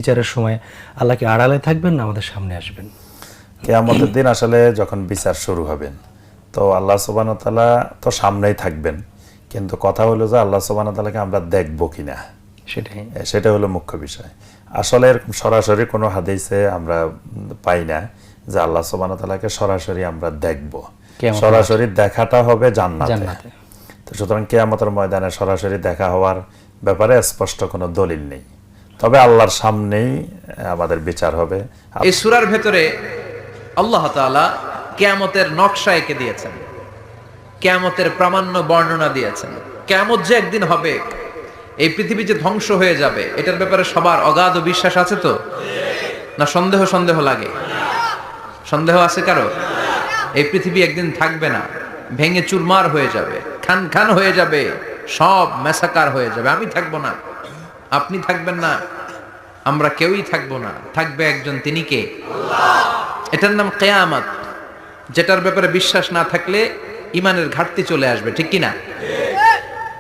বিচারের সময় আল্লাহকে আড়ালে থাকবেন না আমাদের সামনে আসবেন? কিয়ামতের দিন আসলে যখন বিচার শুরু হবেন তো আল্লাহ সুবহানাহু ওয়া তাআলা তো সামনেই থাকবেন, কিন্তু কথা হলো যে আল্লাহ সুবহানাহু ওয়া তাআলাকে আমরা দেখব কিনা, সেটা হলো মুখ্য বিষয়। আসলে এরকম সরাসরি কোনো হাদিসে আমরা পাই না যে আল্লাহ সুবহানাহু ওয়া তাআলাকে সরাসরি আমরা দেখব। সরাসরি দেখাটা হবে জান্নাতে। তো সুতরাং কিয়ামতের ময়দানে সরাসরি দেখা হওয়ার ব্যাপারে স্পষ্ট কোনো দলিল নেই, তবে আল্লাহর সামনেই আমাদের বিচার হবে। এই সূরার ভেতরে আল্লাহ তাআলা কিয়ামতের নকশা এঁকে দিয়েছেন, কিয়ামতের প্রামাণ্য বর্ণনা দিয়েছেন। কিয়ামত যে একদিন হবে, এই পৃথিবী যে ধ্বংস হয়ে যাবে, এটার ব্যাপারে সবার অগাধ বিশ্বাস আছে তো? না সন্দেহ লাগে? সন্দেহ আছে কারো? এই পৃথিবী একদিন থাকবে না, ভেঙে চুরমার হয়ে যাবে, খান খান হয়ে যাবে, সব ম্যাসাকার হয়ে যাবে। আমি থাকবো না, আপনি থাকবেন না, আমরা কেউই থাকবো না, থাকবে একজন, তিনি কে? এটার নাম কিয়ামত, যেটার ব্যাপারে বিশ্বাস না থাকলে ইমানের ঘাটতি চলে আসবে, ঠিক কিনা?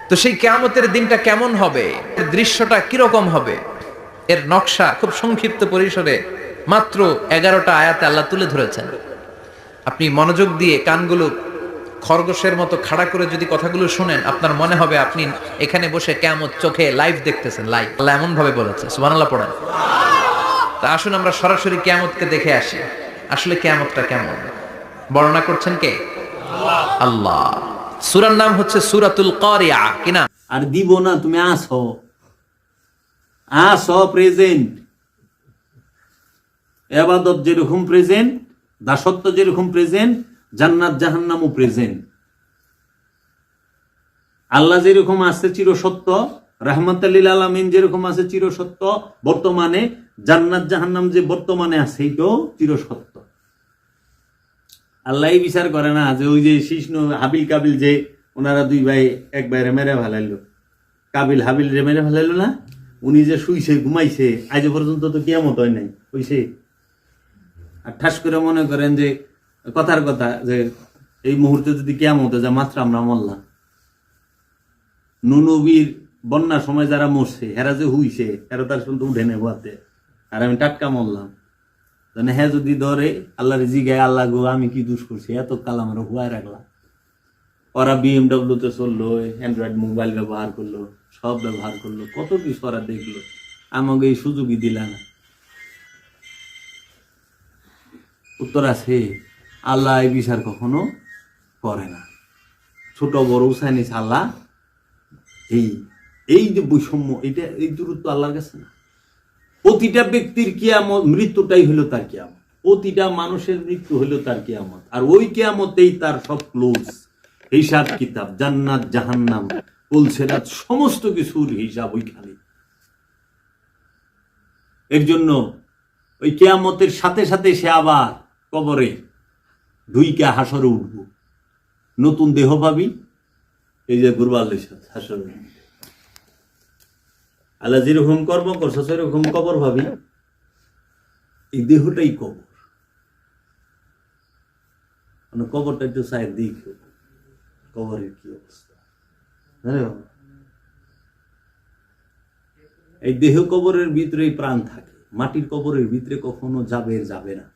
তো সেই কিয়ামতের দিনটা কেমন হবে, এর দৃশ্যটা কিরকম হবে, এর নকশা খুব সংক্ষিপ্ত পরিসরে মাত্র 11টা আয়াতে আল্লাহ তুলে ধরেছেন। আপনি মনোযোগ দিয়ে কানগুলো খরগোশের মতো খাড়া করে যদি কথাগুলো শুনেন, আপনার মনে হবে আপনি এখানে বসে কিয়ামত চোখে লাইভ দেখতেছেন। লাইভ আল্লাহ এমন ভাবে বলেছে, সুবহানাল্লাহ পড়েন। তা আসুন আমরা সরাসরি কিয়ামতকে দেখে আসি। আসলে কিয়ামতটা কেমন বর্ণনা করছেন কে? আল্লাহ। সূরার নাম হচ্ছে সূরাতুল কারিয়া, কিনা? আর দিব না, তুমি আসো প্রেজেন্ট। ইবাদত যেরকম প্রেজেন্ট, দাসত্ব যেরকম প্রেজেন্ট, জান্নাত জাহান্নামও প্রেজেন্ট। আল্লাহ যেরকম আছে চিরসত্য, রাহমাতাল লিল আলামিন যেরকম আছে চিরসত্য বর্তমানে, জান্নাত জাহান্নাম যে বর্তমানে আছে এটাও চিরসত্য। আল্লাহ বিচার করে না যে ওই যে শিষ্ণু হাবিল কাবিল, যে ওনারা দুই ভাই এক বাইরে মেরে ফেলাইলো, কাবিল হাবিল রে মেরে ফেলাইলো না, উনি যে শুইছে ঘুমাইছে আজ পর্যন্ত তো কিয়ামত হয় নাই, হইছে? আর ঠাস করে মনে করেন যে কথার কথা যে এই মুহূর্তে যদি কিয়ামত হয়, যা মাত্র আমরা মরলাম। নবীর বন্যার সময় যারা মরছে হেরা যে হুইছে, হেরা তার শুনতে উঠে নেই হাতে, আর আমি টাটকা মরলাম। হ্যাঁ যদি ধরে আল্লাহর জিগায়, আল্লাহ গো আমি কি দোষ করছি, এত কাল আমরা হুয়ায় রাখলাম। ওরা BMW তে চললো, অ্যান্ড্রয়েড মোবাইল ব্যবহার করলো, সব ব্যবহার করলো, কত কিছু ওরা দেখলো, আমাকে এই সুযোগই দিল না। উত্তর আছে, আল্লাহ এই বিচার কখনো করে না। ছোট বড় চাইনিস আল্লাহ এই যে বৈষম্য, এটা এই দূরত্ব আল্লাহর কাছে না। প্রতিটা ব্যক্তির কিয়ামত, মৃত্যুটাই হলো তার কিয়ামত। প্রতিটা মানুষের মৃত্যু হলো তার কিয়ামত, আর ওই কিয়ামতেই তার সব ক্লোজ হিসাব কিতাব, জান্নাত জাহান্নাম পুলসেরাত সমস্ত কিছুর হিসাব ওইখানে। এর জন্য ওই কিয়ামতের সাথে সাথে সে আবার কবরে ধুইকা হাসরে উঠব, নতুন দেহ পাবি। এই যে গুরবাল হাসরে আল্লাহ যেরকম কর্ম করছ সেরকম কবর ভাবি, এই দেহটাই কবর। মানে কবরটা একটু সাইড দিক, কবরের কি অবস্থা। এই দেহ কবরের ভিতরে প্রাণ থাকে, মাটির কবরের ভিতরে কখনো যাবে না।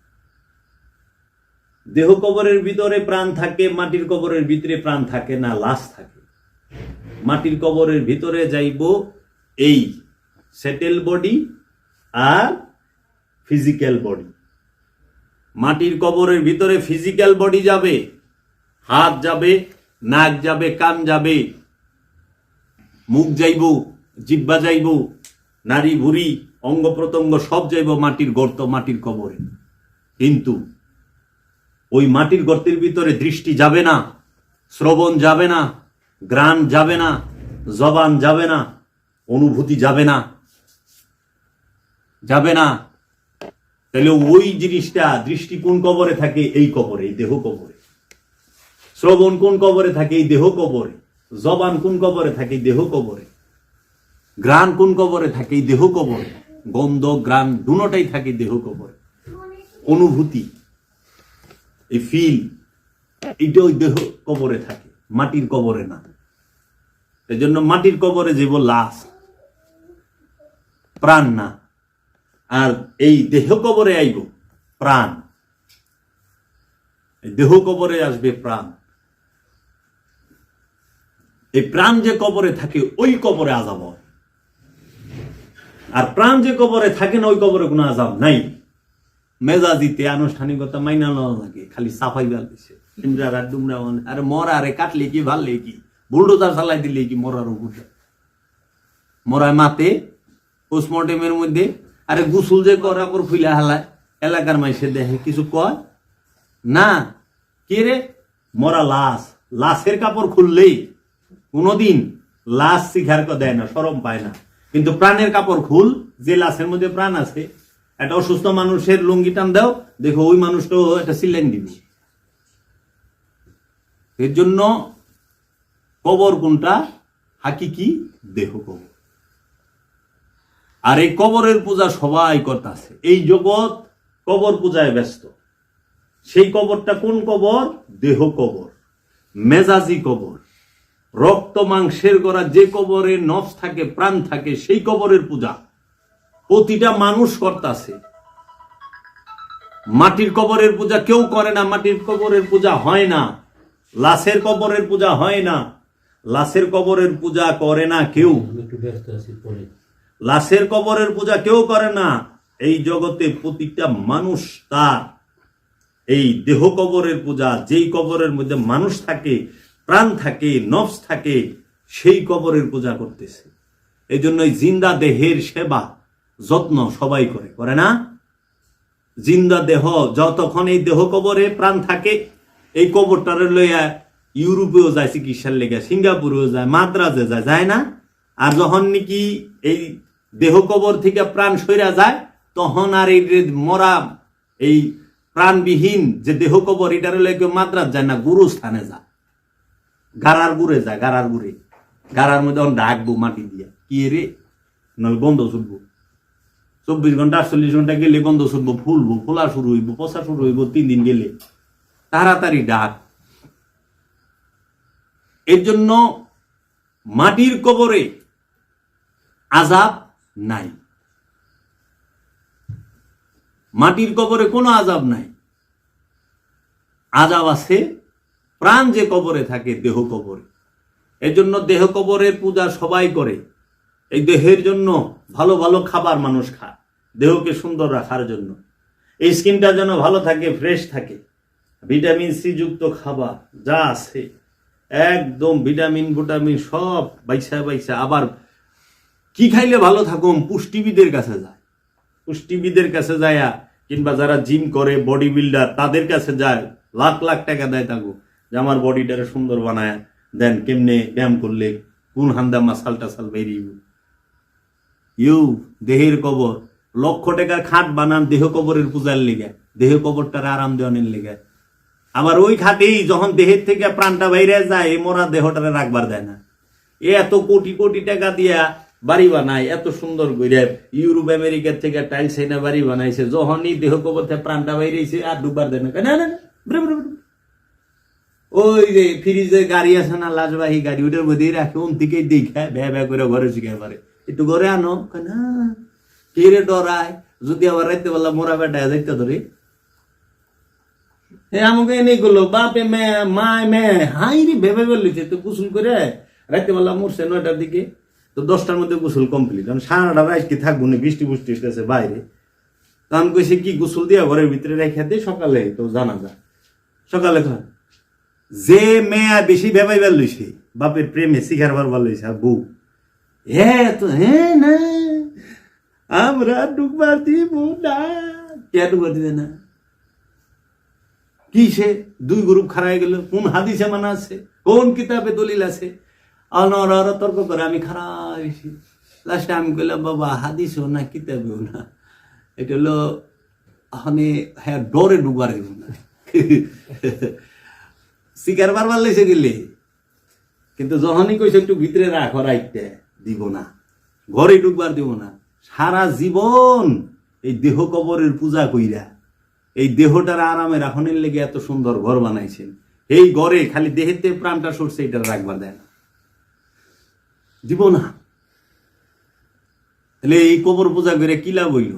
দেহ কবরের ভিতরে প্রাণ থাকে, মাটির কবরের ভিতরে প্রাণ থাকে না, লাশ থাকে। মাটির কবরের ভিতরে যাইব এই সেটেল বডি আর ফিজিক্যাল বডি। মাটির কবরের ভিতরে ফিজিক্যাল বডি যাবে, হাত যাবে, নাক যাবে, কান যাবে, মুখ যাইব, জিহ্বা যাইব, নারী ভুঁড়ি অঙ্গ প্রত্যঙ্গ সব যাইব মাটির গর্ত, মাটির কবরে। কিন্তু ওই মাটির গর্তের ভিতরে দৃষ্টি যাবে না, শ্রবণ যাবে না, ঘ্রাণ যাবে না, জবান যাবে না, অনুভূতি যাবে না। তাহলে ওই জিনিসটা, দৃষ্টি কোন কবরে থাকে? এই কবরে, এই দেহ কবরে। শ্রবণ কোন কবরে থাকে? এই দেহ কবরে। জবান কোন কবরে থাকে? এই দেহ কবরে। ঘ্রাণ কোন কবরে থাকে? এই দেহ কবরে। গন্ধ ঘ্রাণ দুটোটাই থাকে দেহ কবরে। অনুভূতি, এই ফিল, এটা ওই দেহ কবরে থাকে, মাটির কবরে না। এই জন্য মাটির কবরে জীব লাশ, প্রাণ না। আর এই দেহ কবরে আইব প্রাণ, দেহ কবরে আসবে প্রাণ। এই প্রাণ যে কবরে থাকে ওই কবরে আযাব হয়, আর প্রাণ যে কবরে থাকে না ওই কবরে কোনো আযাব নাই। মেজাজিতে আনুষ্ঠানিকতা মাইনা নেওয়া লাগে, খালি সাফাই বেল দিছে ইন্দ্রারা ডুমরা। আরে মরা রে কাটলে কি ভাললে কি, বুলডোজার চালাই দিলে কি মরার উপরে মরায় মাতে পোস্টমর্টেমের মধ্যে। আরে গোসল যে করা পর ফুলে হালায়, এলাকার মাইসে দেখে কিছু কয় না। কে রে? মরা লাশ, লাশের কাপড় খুললেই কোনোদিন লাশ শিখার দেয় না, শরম পায় না। কিন্তু প্রাণের কাপড় খুল, যে লাশের মধ্যে প্রাণ আছে, একটা অসুস্থ মানুষের লুঙ্গি টান দাও, দেখো ওই মানুষটাও একটা সিলাইন দিবে। এর জন্য কবর কোনটা? হাকিকি দেহ কবর। আর এই কবরের পূজা সবাই করতেছে, এই জগৎ কবর পূজায় ব্যস্ত। সেই কবরটা কোন কবর? দেহ কবর, মেজাজি কবর, রক্ত মাংসের গড়া যে কবরে নফস থাকে, প্রাণ থাকে, সেই কবরের পূজা প্রতিটা মানুষ করতেছে। মাটির কবরের পূজা কেউ করে না, মাটির কবরের পূজা হয় না, লাশের কবরের পূজা হয় না, লাশের কবরের পূজা করে না কেউ, লাশের কবরের পূজা কেউ করে না। এই জগতে প্রতিটা মানুষ তার এই দেহ কবরের পূজা, যেই কবরের মধ্যে মানুষ থাকে, প্রাণ থাকে, নফস থাকে, সেই কবরের পূজা করতেছে। এই জন্যই জিন্দা দেহের সেবা যত্ন সবাই করে, করে না? জিন্দা দেহ যতক্ষণ এই দেহ কবরে প্রাণ থাকে, এই কবরটারে লইয়া ইউরোপেও যায় চিকিৎসার লেগে, সিঙ্গাপুরেও যায়, মাদ্রাজে যায়, যায় না? আর যখন নাকি এই দেহ কবর থেকে প্রাণ সইরা যায়, তখন আর এই মরা এই প্রাণবিহীন যে দেহ কবর, এটার লইয়া মাদ্রাজ যায় না, গুরুস্থানে যায়, গাড়ার গুড়ে যায়, গাড়ার গুড়ে, গাড়ার মধ্যে ডাকবো মাটি দিয়া, কি রে নয় গন্ধ ছুটবো, 24 ঘন্টা 48 ঘন্টা গেলে গন্ধ ছুটবো, ফুলবো, ফোলা শুরু হইব, পচা শুরু হইব 3 দিন গেলে, তাড়াতাড়ি ডাক। এর জন্য মাটির কবরে আযাব নাই, মাটির কবরে কোনো আযাব নাই। আযাব আছে প্রাণ যে কবরে থাকে, দেহ কবরে। এর জন্য দেহ কবরের পূজা সবাই করে। এই দেহের জন্য ভালো ভালো খাবার মানুষ খায়, দেহকে সুন্দর রাখার জন্য, এই স্কিনটা যেন ভালো থাকে, ফ্রেশ থাকে। ভিটামিন সি যুক্ত খাবার যা আছে একদম ভিটামিন ভিটামিন সব বাইসা বাইসা। আবার কি খাইলে ভালো থাকুম? পুষ্টিবিদের কাছে যায়, পুষ্টিবিদের কাছে যায়, কিংবা যারা জিম করে, বডি বিল্ডার, তাদের কাছে যায়, লাখ লাখ টাকা দেয় তাকে যে আমার বডিটারে সুন্দর বানায় দেন, কেমনে ব্যায়াম করলে কোন হান্দা মাসাল টাসাল বেরিয়ে। ইউ দেহের কবর, লক্ষ টাকার খাট বানান দেহ কবরের পূজার লেগে, দেহ কবরটার আরাম দেওয়ানের লেগে। আবার ওই খাটেই যখন দেহের থেকে প্রাণটা বাইরে যায়, এই মরা দেহটারে রাখবার দেয় না। এত কোটি কোটি টাকা দিয়া বাড়ি বানায়, এত সুন্দর করে ইউরোপ আমেরিকার থেকে টাইলস এনে বাড়ি বানাইছে, যখনই দেহ কবর থেকে প্রাণটা বাইরেছে আর ডুববার দেয় না। ওই যে ফ্রিজে গাড়ি আছে না, লাজবাহী গাড়ি, ওটার মধ্যেই রাখে, ওন থেকে দেখে ভ্যা ভ্যা করে ঘরে শিখে পারে, একটু ঘরে আনো না, কে রে ডরায় যদি আবার রাইতে বেলা মোরা বেটায় যাইতে ধরে। আমাকে এনে করলো বাপে মেয়ে মায় মেয়ে হাই রে ভেবে বললিছে, তো গোসল করে রাইতে বেলা মরছে 9টার দিকে, তো 10টার মধ্যে গোসল কমপ্লিট। আমি সারাটা রাইট কি থাকবো না, বৃষ্টি বুষ্টি এসেছে বাইরে। তো আমি কইছি কি গোসল দিয়া ঘরের ভিতরে রেখে দিই, সকালে তো জানা যায়। সকালে যে মেয়া বেশি ভেবাই বেল লইছে, বাপের প্রেমে শিখার বারবার লইছে, আর বউ তো না আমরা ডুববার দিব না, কে ডুববার দিবে না? কি সে 2 গ্রুপ খারাই গেল, কোন হাদিসে মানা আছে, কোন কিতাবে দলিল আছে, অনর তর্ক করে আমি খারাইছি। লাস্টে আমি কইলাম বাবা হাদিসও না কিতাবেও না, এটা হলো হ্যাঁ ডরে ডুববার দিব না, শিকার বারবার লেছে গেলে। কিন্তু যখনই কইছে একটু ভিতরে রাখো, রাইতে দিব না, ঘরে ঢুকবার দিব না। সারা জীবন এই দেহ কবরের পূজা কইরা এই দেহটার আরামে রাখনের লেগে এত সুন্দর ঘর বানাইছেন, এই ঘরে খালি দেহেতে প্রাণটা সরছে, এটা রাখবার দেয় না, দিব না। তাহলে এই কবর পূজা করে কি লাভ হইল?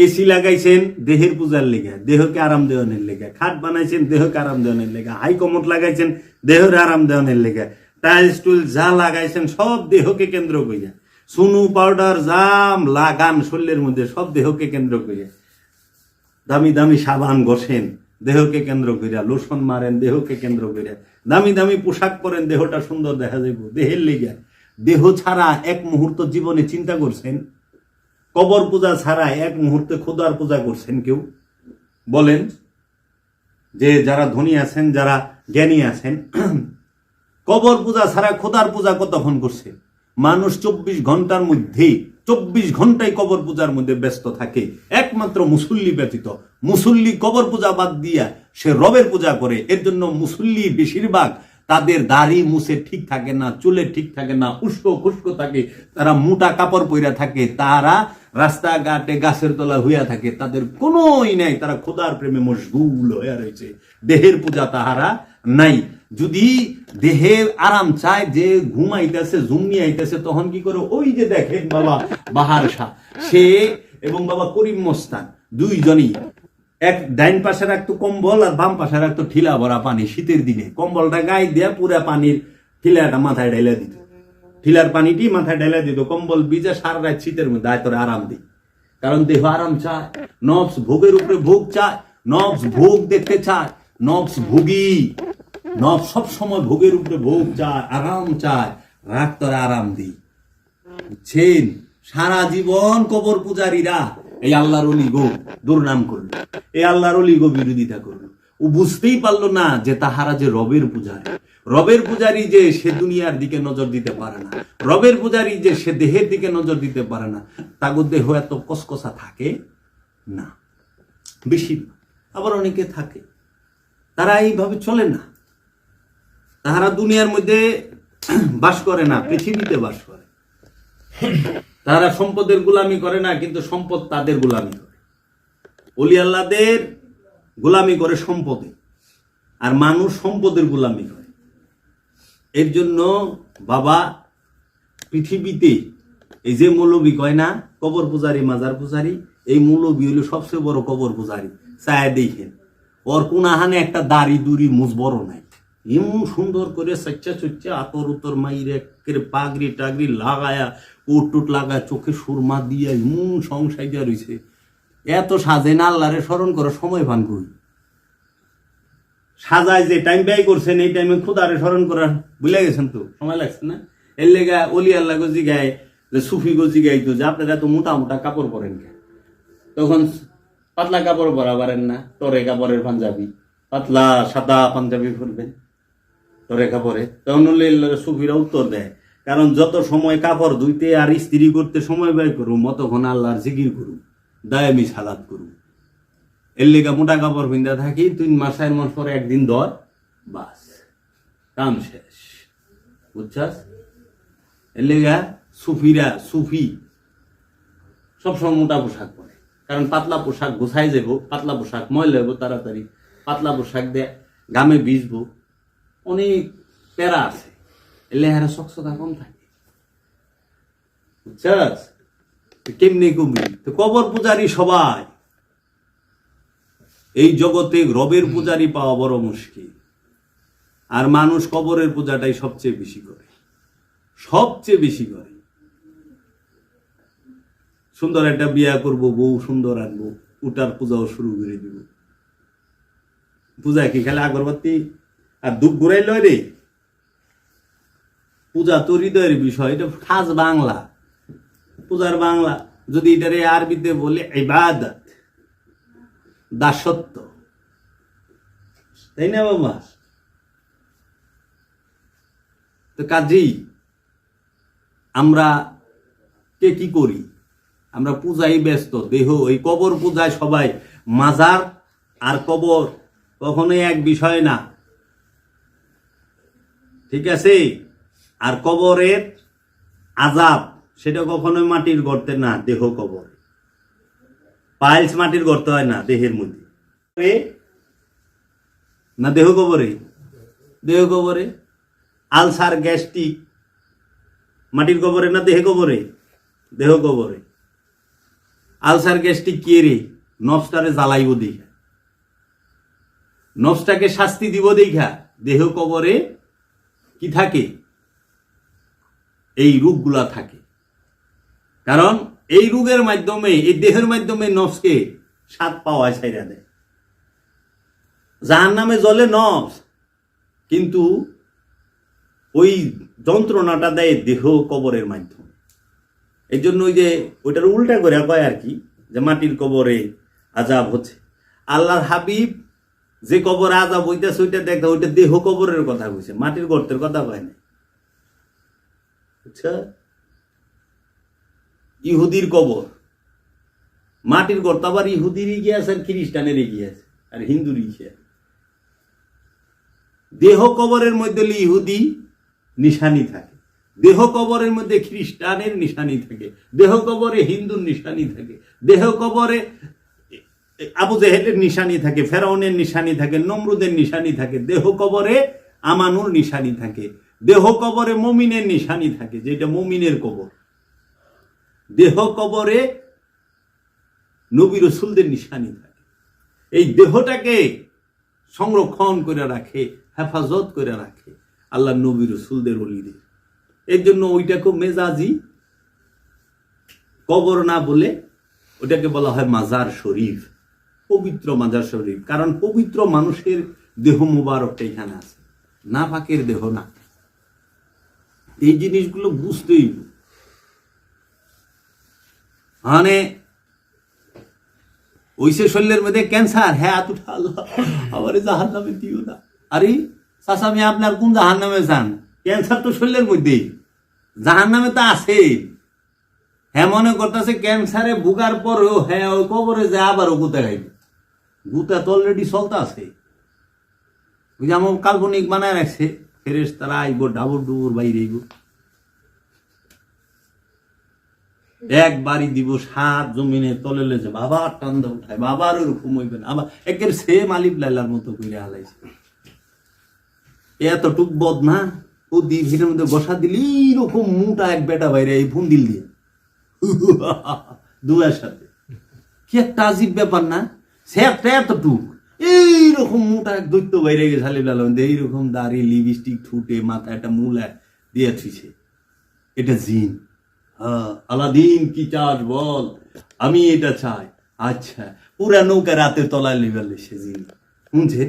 এসি লাগাইছেন দেহের পূজার লেগে, দেহকে আরাম দেওয়ানের লেগে, খাট বানাইছেন দেহকে আরাম দেওয়ানের লেগে, হাই কমোড লাগাইছেন দেহের আরাম দেওয়ানের লেগে, টাইলস টুল যা লাগাইছেন সব দেহকে কেন্দ্র করিয়া, সুনু পাউডার জাম লাগান শরীরের মধ্যে সব দেহকে কেন্দ্র করিয়া, দামি দামি সাবান ঘষেন দেহকে কেন্দ্র করিয়া, লোশন মারেন দেহকে কেন্দ্র করিয়া, দামি দামি পোশাক পরেন দেহটা সুন্দর দেখা যাইব দেহের লেগে। দেহ ছাড়া এক মুহূর্ত জীবনে চিন্তা করছেন? কবর পূজা ছাড়া এক মুহূর্তে খোদার পূজা করছেন কেউ? বলেন। যে যারা ধনী আছেন, যারা জ্ঞানী আছেন, কবর পূজা ছাড়া খোদার পূজা কতক্ষণ করছে? মানুষ 24 ঘন্টার মধ্যে 24 ঘন্টায় কবর পূজার মধ্যে ব্যস্ত থাকে, একমাত্র মুসল্লি ব্যতীত। মুসল্লি কবর পূজা বাদ দিয়া সে রবের পূজা করে। এর জন্য মুসল্লি বেশিরভাগ তাদের দাড়ি মুছে ঠিক থাকে না, চুলে ঠিক থাকে না, উস্কো খুস্কো থাকে, তারা মোটা কাপড় পইরা থাকে, তারা রাস্তাঘাটে গাছের তলা হইয়া থাকে, তাদের কোনোই নাই, তারা খোদার প্রেমে মশগুল হইয়া রয়েছে, দেহের পূজা তাহারা নাই। যদি দেহের আরাম চায়, যে ঘুমাইতেছে জুমনি আইতেছে, তখন কি করে? ওই যে দেখেন বাবা বাহার শাহ সে এবং বাবা করিম মস্তান দুইজনই এক ডাইন পাশে রাখতো কম্বল আর বাম পাশে রাখতো ঠিলা ভরা পানি। শীতের দিনে কম্বলটা গায়ে দেয়া পুরা পানির ঠিলাটা মাথায় ঢাইলা দিত, ঠিলার পানিটি মাথায় ঢাইলা দিত, কম্বল ভিজে সারা রাত শীতের মধ্যে আয় তোরে আরাম দিই। কারণ দেহ আরাম চায়, নফস ভোগের উপরে ভোগ চায়, নফস ভোগ দেখতে চায়, নফস ভোগী, নফস সব সময় ভোগের উপরে ভোগ চায়, আরাম চায়, রাত তোরে আরাম দিই। বুঝছেন? সারা জীবন কবর পূজারীরা এই আল্লাহর অলি গো দুর্নাম করলো, এই আল্লাহর অলি গো বিরোধিতা করলো। ও বুঝতেই পারলো না যে তাহারা যে রবের পূজারী। রবের পূজারী যে সে দুনিয়ার দিকে নজর দিতে পারে না, রবের পূজারী যে সে দেহের দিকে নজর দিতে পারে না। তাগর দেহ এত কসকসা থাকে না, বেশি। আবার অনেকে থাকে তারা এইভাবে চলে না, তাহারা দুনিয়ার মধ্যে বাস করে না, পৃথিবীতে বাস করে। তারা সম্পদের গোলামি করে না, কিন্তু সম্পদ তাদের গোলামি করে। ওলি আল্লাহদের গোলামি করে সম্পদে, আর মানুষ সম্পদের গোলামি করে। এর জন্য বাবা পৃথিবীতে এই যে মৌলবী কয় না কবর পূজারী, মাজার পূজারী, এই মৌলবী হলো সবচেয়ে বড় কবর পূজারী। চায় দেখেন ওর কোনাহানে একটা দাড়ি দুড়ি মুজ বড় নাই, এমন সুন্দর করে সচ্চা চচ্চা আতর উতর মাইরে পাগড়ি টাগড়ি লাগায়া, কোট টুট লাগায়, চোখে সুরমা দিয়া এমন সংসাই দিয়া রয়েছে। এত সাজে না আল্লাহরে স্মরণ করার সময় পান কই? সাজায় যে টাইম ব্যয় করছেন, এই টাইমে খোদারে স্মরণ করার ভুলে গেছেন তো, সময় লাগছে না? এর লেগা অলি আল্লাহ গজি গায়, যে সুফি গজি গাইতো যে আপনারা এত মোটা মোটা কাপড় পরেন কে? তখন পাতলা কাপড় পরা পারেন না, তরে কাপড়ের পাঞ্জাবি, পাতলা সাদা পাঞ্জাবি পরবেন তরে কাপড়ে। তখন সুফিরা উত্তর দেয়, কারণ যত সময় কাপড় ধুইতে আর ইস্ত্রি করতে সময় ব্যয় করুম, অতক্ষণ আল্লাহর জিকির করুম, দায়ামি সালাত করুম। এর লেগা মোটা কাপড় পিন্ধা থাকি, 3 মাস 4 মাস পরে একদিন ধর, বাস কাম শেষ। বুঝছাস? এর লেগা সুফি সবসময় মোটা পোশাক পরে, কারণ পাতলা পোশাক গোছাই যাব, পাতলা পোশাক ময়লা হইব তাড়াতাড়ি, পাতলা পোশাক দিয়ে গামে ভিজবো, অনেক প্যারা আছে। এর লেহারা স্বচ্ছতা কম থাকে। বুঝছাস? কেমনি কবি তো কবর পূজারী সবাই। এই জগতে রবের পূজারী পাওয়া বড় মুশকিল, আর মানুষ কবরের পূজাটাই সবচেয়ে বেশি করে, সবচেয়ে বেশি করে। সুন্দর একটা বিয়া করব, বউ সুন্দর আনবো, উটার পূজাও শুরু করে দিব। পূজা কি খেলে আগরবাতি আর ধূপ ঘুরাই লয় রে? পূজা তো হৃদয়ের বিষয়, এটা খাস বাংলা, পূজার বাংলা। যদি এটারে আরবিতে বলে ইবাদত, দাসত্ব, তাই না বাবা? তো কাজেই আমরা কে কি করি? আমরা পূজায় ব্যস্ত, দেহ এই কবর পূজায় সবাই। মাজার আর কবর কখনোই এক বিষয় না, ঠিক আছে? আর কবরের আযাব সেটা কখনোই মাটির গর্তে না, দেহ কবর। পাইলস মাটির গর্তে হয় না, দেহের মধ্যে না, দেহ কবরে। দেহ কবরে আলসার গ্যাস্ট্রিক মাটির কবরে না দেহ কবরে? দেহ কবরে। আলসার গ্যাস্ট্রিক কে রে? নফসটারে জ্বালাইব দেখা, নফসটাকে শাস্তি দিব দেখা দেহ কবরে কি থাকে? এই রোগগুলা থাকে। কারণ এই রোগের মাধ্যমে, এই দেহের মাধ্যমে নফসকে স্বাদ পাওয়া ছাইরা দেয়। জাহান্নামে জ্বলে নফস, কিন্তু ওই যন্ত্রণাটা দেয় দেহ কবরের মাধ্যমে। এই জন্য ওই যে ওইটার উল্টা করে কয় আর কি, যে মাটির কবরে আজাব হচ্ছে। আল্লাহর হাবিব যে কবরে আজাব হইতেছে ওইটা দেখতে, ওইটা দেহ কবরের কথা কইছে, মাটির গর্তের কথা কয় না। আচ্ছা, ইহুদির কবর, মাটির গর্ত, আবার ইহুদিরই গিয়েছে আর খ্রিস্টানেরই গিয়েছে আর হিন্দুরই গিয়েছে। দেহ কবরের মধ্যে ইহুদি নিশানি থাকে, দেহ কবরের মধ্যে খ্রিস্টানের নিশানি থাকে, দেহ কবরে হিন্দুর নিশানি থাকে, দেহ কবরে আবু জেহেলের নিশানি থাকে, ফেরাউনের নিশানি থাকে, নমরুদের নিশানি থাকে, দেহ কবরে আমানুর নিশানি থাকে, দেহ কবরে মুমিনের নিশানি থাকে, যেটা মুমিনের কবর। দেহ কবরে নবী রাসূলদের নিশানি থাকে। এই দেহটাকে সংরক্ষণ করে রাখে, হেফাজত করে রাখে আল্লাহ নবী রাসূলদের ওলিদের। এর জন্য ওইটাকে মেজাজি কবর না বলে ওটাকে বলা হয় মাজার শরীফ, পবিত্র মাজার শরীফ। কারণ পবিত্র মানুষের দেহ মুবারকটা এখানে আছে, না পাকের দেহ না। এই জিনিসগুলো বুঝতেই, মানে ওইসে শরীরের মধ্যে ক্যান্সার, হ্যাঁ আতুটা আল্লাহ আমার জাহান্নামে দিও না। আরে চাচা, আমি আপনার কোন জাহান্নামে চান? ক্যান্সার তো শরীরের মধ্যেই, জাহান্নামে তো আছে। হ্যাঁ মনে করতেছে ক্যান্সারে ভুগার পরেও হ্যাঁ ওই কবরে যায় আবারও গুতা খাইবে। গুতা তো অলরেডি চলতে আছে, ওই যে আমার কাল্পনিক বানায় রাখছে, ফেরেশতারা আইব ডাবর ডুবুর বাইরে আইব, একবারই দিব, সাত জমিনে তলে লেছে, বাবা টান্দা উঠায়, বাবার ওরকম হইবে না, আবার একের সেম আলিফ লাইলার মতো করে হালাইছে। এতটুক বদ না, ও দিঘির মধ্যে বসা দিলি এরকম মোটা এক বেটা বাইরে এই ফোন দিল দিয়ে দুয়ার সাথে, কি একটা আজীব ব্যাপার না? সে একটা এতটুক এইরকম মোটা এক দৈত্য বাইরে গেছে আলিফ লাইলার মধ্যে, এইরকম দাড়ি, লিপস্টিক, ঠুটে, মাথা একটা মূলা দিয়ে থুইছে। এটা জিন। আলাদিন কি চাস বল, আমি এটা চাই। আচ্ছা, পুরা নৌকা রাতের তলায় লেবেল সে জিন শুনছে।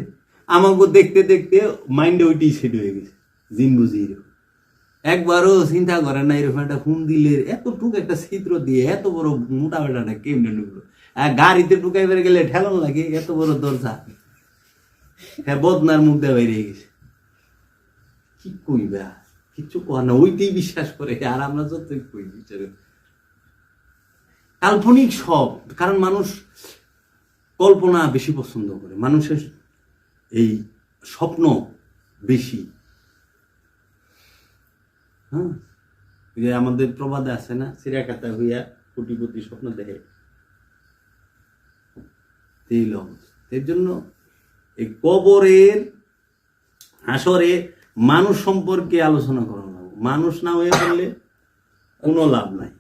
আমাকে দেখতে দেখতে মাইন্ডে ওইটাই সেট হয়ে গেছে, জিন বুঝি একবারও চিন্তা করে না এরকম একটা ফোন দিলে এতটুকু একটা ছিদ্র দিয়ে এত বড় মোটা বেটাটা কেমনে ঢুকলো। গাড়িতে ঢুকাই বেড়ে গেলে ঠেলন লাগে, এত বড় দরজা, হ্যাঁ বদনার মুখ দিয়ে বেরিয়ে গেছে। কি কইবা, কিচ্ছু কয় না, ওইটাই বিশ্বাস করে। আর আমরা যতই কই বিচারে কাল্পনিক সব, কারণ মানুষ কল্পনা বেশি পছন্দ করে, মানুষের এই স্বপ্ন বেশি। হ্যাঁ, যে আমাদের প্রবাদে আছে না, সিরাকাতা হইয়া কোটিপতি স্বপ্ন দেখে। এর জন্য এই কবরের হাসরে মানুষ সম্পর্কে আলোচনা করা, মানুষ না হয়ে পড়লে কোনো লাভ নাই।